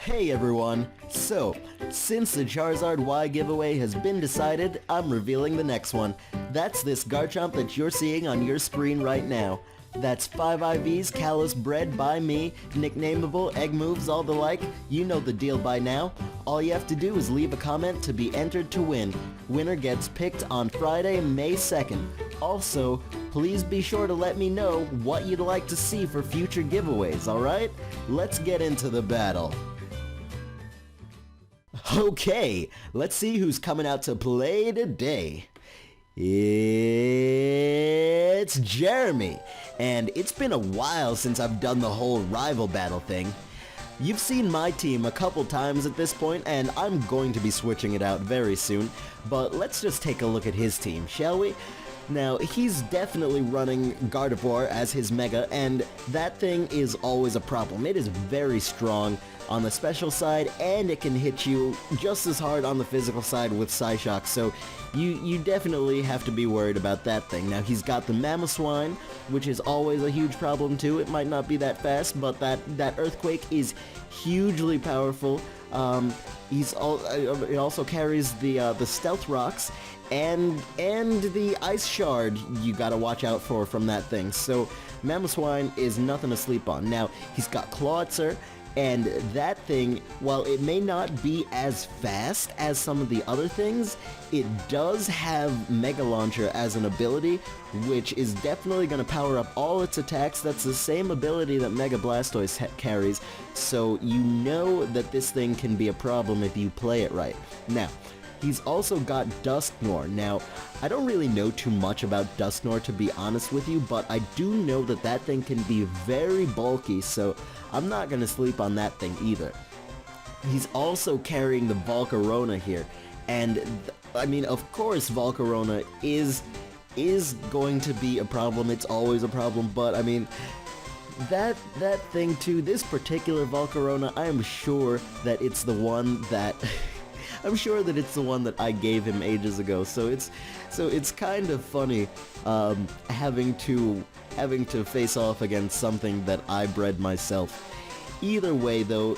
Hey everyone! So, since the Charizard Y giveaway has been decided, I'm revealing the next one. That's this Garchomp that you're seeing on your screen right now. That's 5 IVs, Callus bred by me, nicknameable, egg moves, all the like. You know the deal by now. All you have to do is leave a comment to be entered to win. Winner gets picked on Friday, May 2nd. Also, please be sure to let me know what you'd like to see for future giveaways, alright? Let's get into the battle. Okay, let's see who's coming out to play today. It's Jeremy, and it's been a while since I've done the whole rival battle thing. You've seen my team a couple times at this point, and I'm going to be switching it out very soon, but let's just take a look at his team, shall we? Now, he's definitely running Gardevoir as his Mega, and that thing is always a problem. It is very strong on the special side, and it can hit you just as hard on the physical side with Psyshock, so you definitely have to be worried about that thing. Now, he's got the Mamoswine, which is always a huge problem too. It might not be that fast, but that Earthquake is hugely powerful. It also carries the Stealth Rocks, and the Ice Shard you gotta watch out for from that thing. So Mamoswine is nothing to sleep on. Now, he's got Clawitzer, and that thing, while it may not be as fast as some of the other things, it does have Mega Launcher as an ability, which is definitely going to power up all its attacks. That's the same ability that Mega Blastoise carries, so you know that this thing can be a problem if you play it right. Now, he's also got Dusknoir. Now, I don't really know too much about Dusknoir, to be honest with you, but I do know that that thing can be very bulky, so I'm not going to sleep on that thing either. He's also carrying the Volcarona here, and I mean, of course Volcarona is going to be a problem. It's always a problem, but I mean, that thing too, this particular Volcarona, I am sure that it's the one that I'm sure that it's the one that I gave him ages ago, so it's kind of funny having to face off against something that I bred myself. Either way though,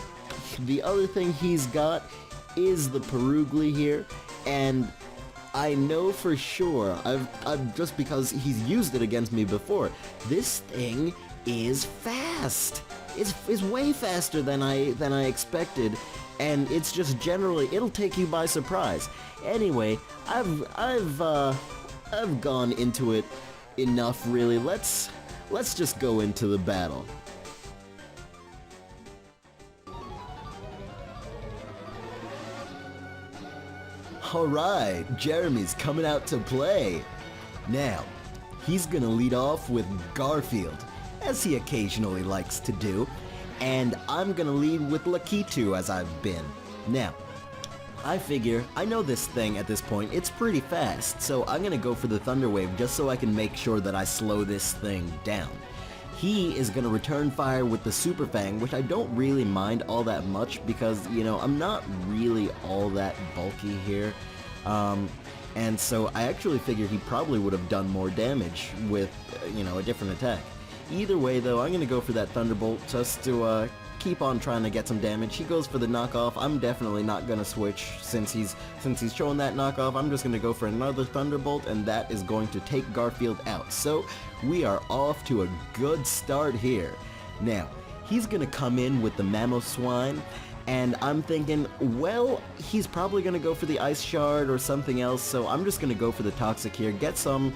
the other thing he's got is the Perugly here, and I know for sure, I've just because he's used it against me before, this thing is fast. It's way faster than I expected, and it's just generally, it'll take you by surprise. Anyway, I've gone into it enough, really. Let's just go into the battle. Alright, Jeremy's coming out to play. Now, he's gonna lead off with Garfield, as he occasionally likes to do, and I'm gonna lead with Lakitu as I've been. Now, I figure, I know this thing at this point, it's pretty fast, so I'm gonna go for the Thunder Wave just so I can make sure that I slow this thing down. He is gonna return fire with the Super Fang, which I don't really mind all that much because, you know, I'm not really all that bulky here. And so I actually figured he probably would have done more damage with, you know, a different attack. Either way though, I'm gonna go for that Thunderbolt just to keep on trying to get some damage. He goes for the knockoff. I'm definitely not gonna switch since he's showing that knockoff. I'm just gonna go for another Thunderbolt, and that is going to take Garfield out. So we are off to a good start here. Now, he's gonna come in with the Mamoswine, and I'm thinking, well, he's probably gonna go for the Ice Shard or something else, so I'm just gonna go for the Toxic here, get some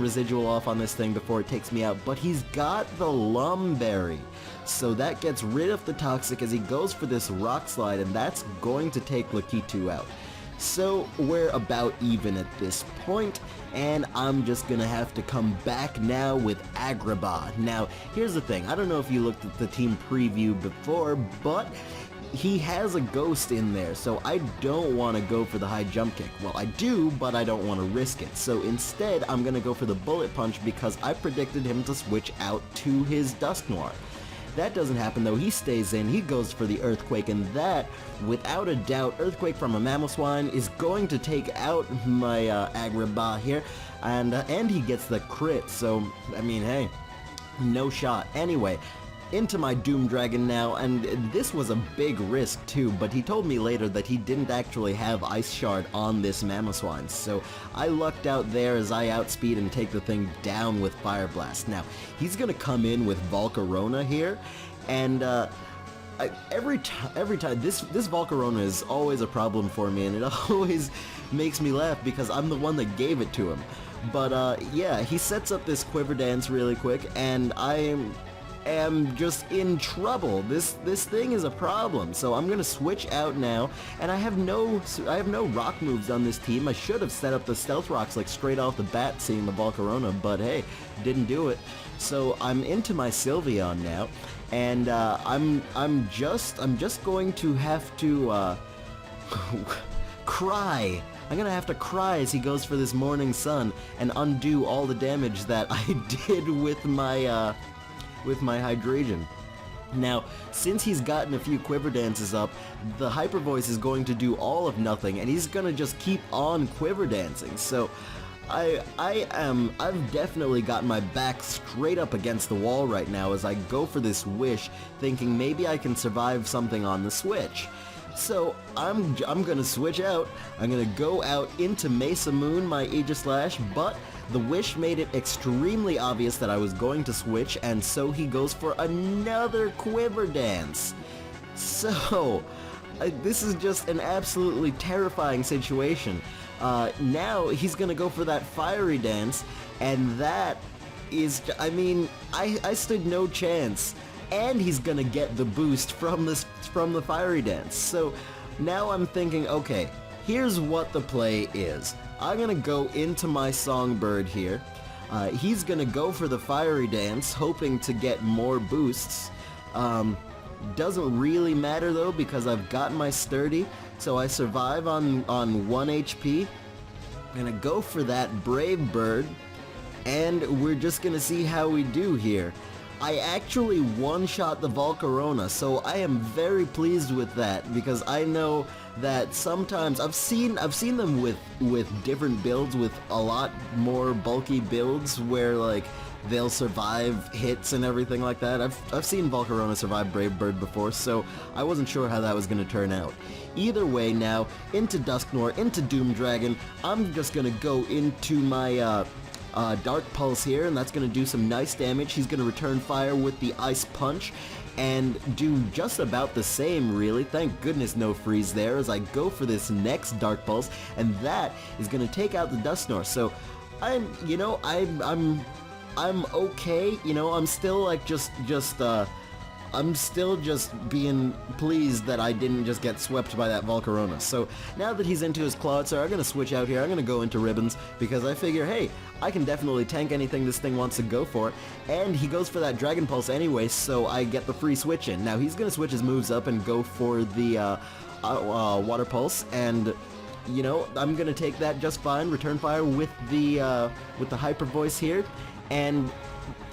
residual off on this thing before it takes me out. But he's got the Lumberry, so that gets rid of the Toxic as he goes for this Rock Slide, and that's going to take Lakitu out. So we're about even at this point, and I'm just gonna have to come back now with Agrabah. Now, here's the thing, I don't know if you looked at the team preview before, but he has a Ghost in there, so I don't want to go for the high jump kick. Well, I do, but I don't want to risk it. So instead, I'm going to go for the Bullet Punch because I predicted him to switch out to his Dusknoir. That doesn't happen though, he stays in, he goes for the Earthquake, and that, without a doubt, Earthquake from a Mamoswine is going to take out my Agrabah here, and he gets the crit, so, I mean, hey, no shot. Anyway, into my Doom Dragon now, and this was a big risk too, but he told me later that he didn't actually have Ice Shard on this Mamoswine, so I lucked out there as I outspeed and take the thing down with Fire Blast. Now, he's gonna come in with Volcarona here, and every time, this Volcarona is always a problem for me, and it always makes me laugh because I'm the one that gave it to him. But yeah, he sets up this Quiver Dance really quick, and I am just in trouble. This thing is a problem, so I'm gonna switch out now, and I have no rock moves on this team. I should have set up the Stealth Rocks like straight off the bat, seeing the Volcarona, but hey, didn't do it. So I'm into my Sylveon now, and I'm just going to have to cry. I'm gonna have to cry as he goes for this Morning Sun and undo all the damage that I did with my Hydreigon. Now, since he's gotten a few Quiver Dances up, the Hyper Voice is going to do all of nothing, and he's gonna just keep on Quiver Dancing. So, I've definitely got my back straight up against the wall right now as I go for this Wish, thinking maybe I can survive something on the Switch. So, I'm gonna switch out. I'm gonna go out into Mesa Moon, my Aegislash, but the Wish made it extremely obvious that I was going to switch, and so he goes for another Quiver Dance. So, this is just an absolutely terrifying situation. Now he's gonna go for that Fiery Dance, and that is, I mean, I stood no chance. And he's gonna get the boost from the Fiery Dance. So now I'm thinking, okay, here's what the play is. I'm gonna go into my Songbird here. He's gonna go for the Fiery Dance, hoping to get more boosts. Doesn't really matter though, because I've got my Sturdy, so I survive on 1 HP. I'm gonna go for that Brave Bird, and we're just gonna see how we do here. I actually one-shot the Volcarona, so I am very pleased with that, because I know that sometimes I've seen them with different builds, with a lot more bulky builds where like they'll survive hits and everything like that. I've seen Volcarona survive Brave Bird before, so I wasn't sure how that was going to turn out. Either way now, into Dusknoir, into Doom Dragon, I'm just going to go into my Dark Pulse here, and that's going to do some nice damage. He's going to return fire with the Ice Punch and do just about the same, really. Thank goodness no freeze there as I go for this next Dark Pulse, and that is going to take out the Dusknoir. So I'm okay, you know, I'm still like I'm still just being pleased that I didn't just get swept by that Volcarona. So now that he's into his Clawitzer, I'm going to switch out here. I'm going to go into Ribbons because I figure, hey, I can definitely tank anything this thing wants to go for. And he goes for that Dragon Pulse anyway, so I get the free switch in. Now he's going to switch his moves up and go for the Water Pulse, and you know, I'm going to take that just fine. Return fire with the Hyper Voice here, and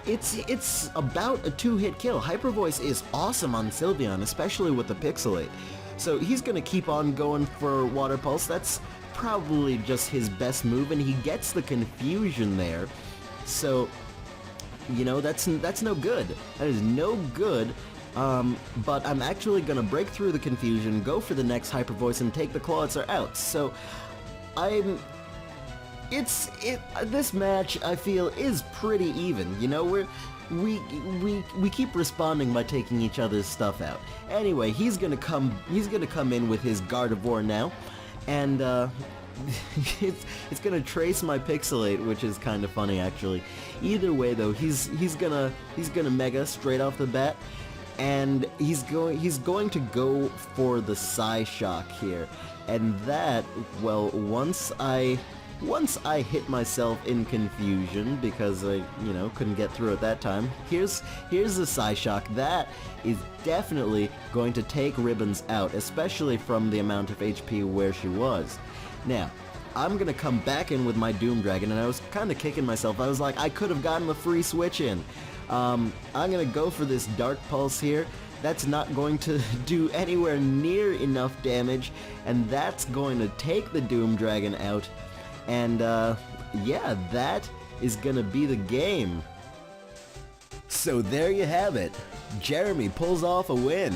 it's about a 2-hit kill. Hyper Voice is awesome on Sylveon, especially with the Pixelate. So he's going to keep on going for Water Pulse. That's probably just his best move, and he gets the Confusion there. So, you know, that's no good. That is no good. But I'm actually going to break through the Confusion, go for the next Hyper Voice, and take the Clawitzer out. So, this match, I feel, is pretty even. You know, we keep responding by taking each other's stuff out. Anyway, he's gonna come in with his Gardevoir now, and it's gonna trace my Pixelate, which is kind of funny actually. Either way though, he's gonna Mega straight off the bat, and he's going to go for the Psyshock here, and that, well, once I hit myself in confusion because I, you know, couldn't get through at that time, here's the Psyshock. That is definitely going to take Ribbons out, especially from the amount of HP where she was. Now, I'm going to come back in with my Doom Dragon, and I was kind of kicking myself. I was like, I could have gotten the free switch in. I'm going to go for this Dark Pulse here. That's not going to do anywhere near enough damage, and that's going to take the Doom Dragon out. And, yeah, that is gonna be the game. So there you have it. Jeremy pulls off a win.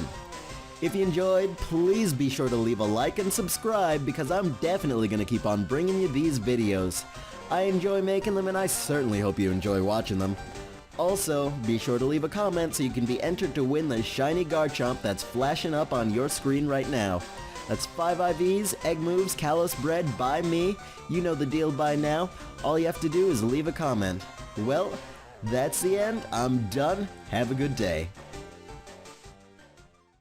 If you enjoyed, please be sure to leave a like and subscribe because I'm definitely going to keep on bringing you these videos. I enjoy making them and I certainly hope you enjoy watching them. Also, be sure to leave a comment so you can be entered to win the shiny Garchomp that's flashing up on your screen right now. That's 5 IVs, egg moves, callus bread by me. You know the deal by now. All you have to do is leave a comment. Well, that's the end. I'm done. Have a good day.